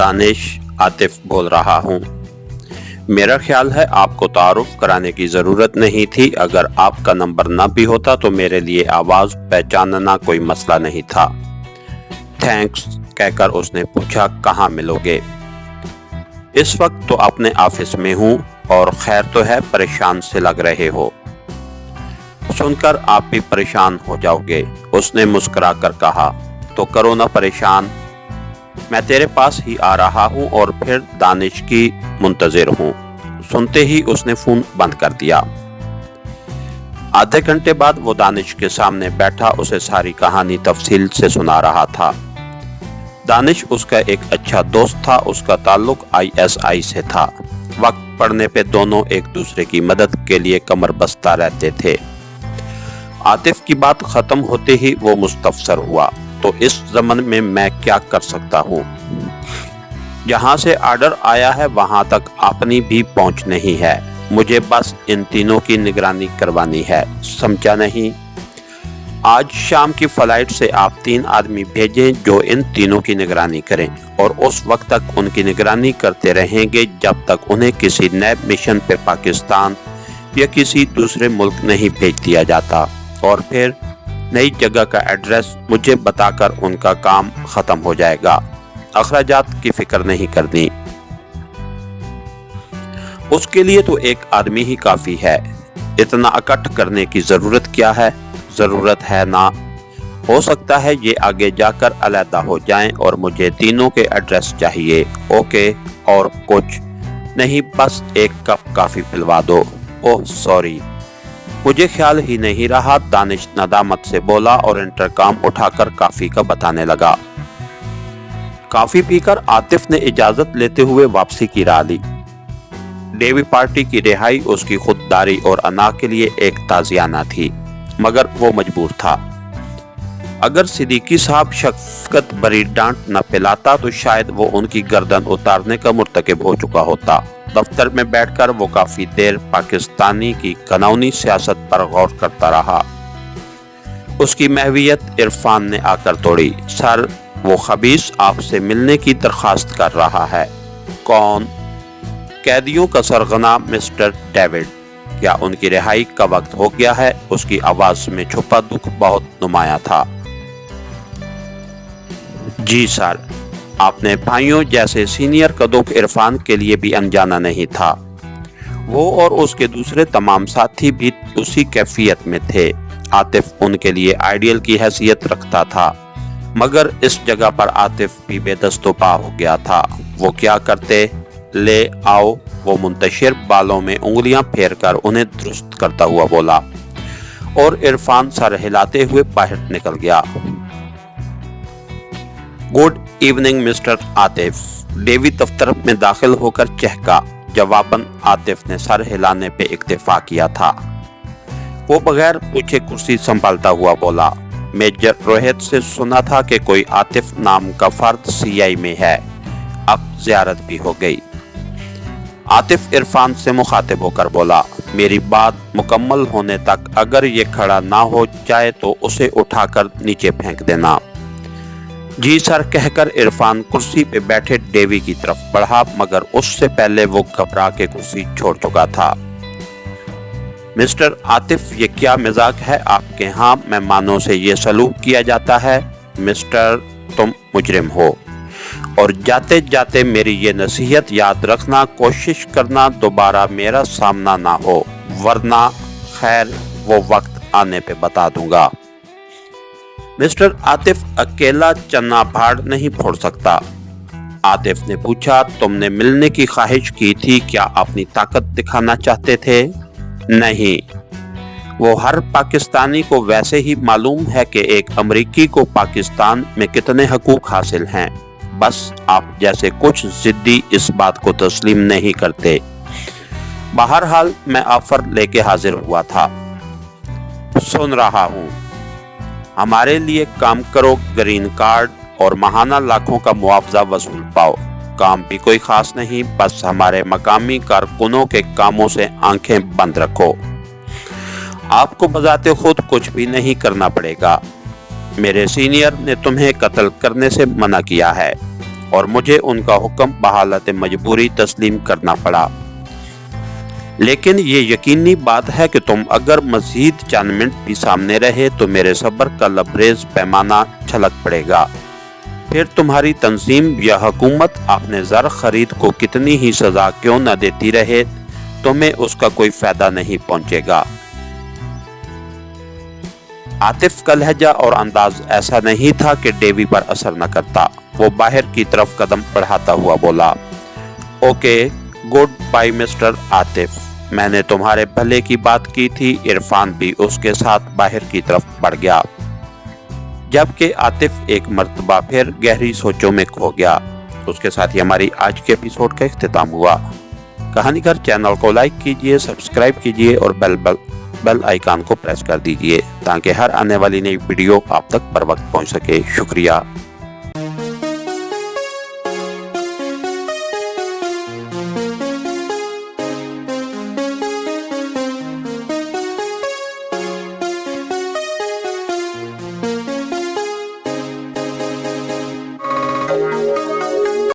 दानिश, आतिफ बोल रहा हूँ। मेरा ख्याल है आपको तारुफ कराने की ज़रूरत नहीं थी। अगर आपका नंबर न भी होता तो मेरे लिए आवाज़ पहचानना कोई मसला नहीं था। थैंक्स कहकर उसने पूछा, कहाँ मिलोगे? इस वक्त तो अपने ऑफिस में हूँ। और खैर तो है, परेशान से लग रहे हो। सुनकर आप भी परेशान हो जाओगे, उसने मुस्कुरा कर कहा। तो करो ना परेशान, मैं तेरे पास ही आ रहा हूँ और फिर दानिश की मुंतजिर हूँ। सुनते ही उसने फोन बंद कर दिया। आधे घंटे बाद वो दानिश के सामने बैठा उसे सारी कहानी तफसील से सुना रहा था। दानिश उसका एक अच्छा दोस्त था। उसका ताल्लुक ISI से था। वक्त पड़ने पे दोनों एक दूसरे की मदद के लिए कमर बस्ता रहते थे। आतिफ की बात खत्म होते ही वो मुस्तफसर हुआ, तो इस ज़मन में मैं क्या कर सकता हूँ? जहाँ से आर्डर आया है वहाँ तक अपनी भी पहुँच नहीं है। मुझे बस इन तीनों की निगरानी करवानी है, समझा नहीं? आज शाम की फ्लाइट से आप 3 आदमी भेजें जो इन तीनों की निगरानी करें, और उस वक्त तक उनकी निगरानी करते रहेंगे जब तक उन्हें किसी नए मिशन पे पाकिस्तान या किसी दूसरे मुल्क नहीं भेज दिया जाता। और फिर नई जगह का एड्रेस मुझे बताकर उनका काम खत्म हो जाएगा। अखराजात की फिक्र नहीं करनी। उसके लिए तो एक आदमी ही काफी है। इतना इकट्ठ करने की जरूरत क्या है? जरूरत है ना। हो सकता है ये आगे जाकर अलहदा हो जाएं और मुझे तीनों के एड्रेस चाहिए। ओके, और कुछ नहीं, बस एक कप कॉफी पिलवा दो। ओह सॉरी, मुझे ख्याल ही नहीं रहा, दानिश नदामत से बोला और इंटरकॉम उठाकर कॉफी का बताने लगा। कॉफी पीकर आतिफ ने इजाजत लेते हुए वापसी की राह ली। डेवी पार्टी की रिहाई उसकी खुददारी और अना के लिए एक ताजियाना थी, मगर वो मजबूर था। अगर सिद्दीकी साहब शफकत भरी डांट न पिलाता तो शायद वो उनकी गर्दन उतारने का मुर्तकिब हो चुका होता। दफ्तर में बैठकर वो काफी देर पाकिस्तानी की कानूनी सियासत पर गौर करता रहा। उसकी महवियत इरफान ने आकर तोड़ी। सर, वो खबीस आपसे मिलने की दरखास्त कर रहा है। कौन? कैदियों का सरगना मिस्टर डेविड। क्या उनकी रिहाई का वक्त हो गया है? उसकी आवाज में छुपा दुख बहुत नुमाया था। जी सर, आपने भाइयों जैसे सीनियर का दुख इरफान के लिए भी अनजाना नहीं था। वो और उसके दूसरे तमाम साथी भी उसी कैफियत में थे। आतिफ उनके लिए आइडियल की हैसियत रखता था, मगर इस जगह पर आतिफ भी बेदस्तोपा हो गया था। वो क्या करते? ले आओ, वो मुंतशिर बालों में उंगलियां फेरकर उन्हें दुरुस्त करता हुआ बोला, और इरफान सर हिलाते हुए बाहर निकल गया। Good evening mister Atif, Davy दफ्तर में दाखिल होकर चहका। जवाबन आतिफ ने सर हिलाने पे इक्तिफा किया था। वो बगैर पूछे कुर्सी संभालता हुआ बोला, मेजर रोहित से सुना था कि कोई आतिफ नाम का फर्द CI में है। अब ज़ियारत भी हो गई। आतिफ इरफान से मुखातिब होकर बोला, मेरी बात मुकम्मल होने तक अगर ये खड़ा ना हो जाए तो उसे उठाकर नीचे फेंक देना। जी सर कहकर इरफान कुर्सी पे बैठे डेवी की तरफ बढ़ा, मगर उससे पहले वो घबरा के कुर्सी छोड़ चुका था। मिस्टर आतिफ, ये क्या मजाक है आपके यहाँ मेहमानों से ये सलूक किया जाता है? मिस्टर, तुम मुजरिम हो, और जाते जाते मेरी ये नसीहत याद रखना, कोशिश करना दोबारा मेरा सामना ना हो, वरना खैर वो वक्त आने पे बता दूंगा। मिस्टर आतिफ अकेला चन्ना भाड़ नहीं फोड़ सकता। आतिफ ने पूछा, तुमने मिलने की ख्वाहिश की थी, क्या अपनी ताकत दिखाना चाहते थे? नहीं, वो हर पाकिस्तानी को वैसे ही मालूम है कि एक अमरीकी को पाकिस्तान में कितने हकूक हासिल हैं। बस आप जैसे कुछ जिद्दी इस बात को तस्लीम नहीं करते। बहरहाल मैं ऑफर लेके हाजिर हुआ था। सुन रहा हूँ। हमारे लिए काम करो, ग्रीन कार्ड और माहाना लाखों का मुआवजा वसूल पाओ। काम भी कोई खास नहीं, बस हमारे मकामी कारकुनों के कामों से आंखें बंद रखो। आपको बजाते खुद कुछ भी नहीं करना पड़ेगा। मेरे सीनियर ने तुम्हें कत्ल करने से मना किया है। اور مجھے ان کا حکم بحالت مجبوری تسلیم کرنا پڑا۔ لیکن یہ یقینی بات ہے کہ تم اگر مزید چند منٹ بھی سامنے رہے تو میرے صبر کا لبریز پیمانہ چھلک پڑے گا۔ پھر تمہاری تنظیم یا حکومت اپنے زر خرید کو کتنی ہی سزا کیوں نہ دیتی رہے، تمہیں اس کا کوئی فائدہ نہیں پہنچے گا۔ عاطف کا لہجہ اور انداز ایسا نہیں تھا کہ ڈیوی پر اثر نہ کرتا۔ وہ باہر کی طرف قدم بڑھاتا ہوا بولا، okay, goodbye mister Atif, میں نے تمہارے بھلے کی بات کی تھی۔ عرفان بھی اس کے ساتھ باہر کی طرف بڑھ گیا، جبکہ عاطف ایک مرتبہ پھر گہری سوچوں میں کھو گیا۔ اس کے ساتھ ہی ہماری آج کے ایپیسوڈ کا اختتام ہوا۔ کہانی گھر چینل کو لائک کیجئے، سبسکرائب کیجئے اور بیل آئیکن کو پریس کر دیجئے تاکہ ہر آنے والی نئی ویڈیو آپ تک بر وقت پہنچ سکے۔ شکریہ۔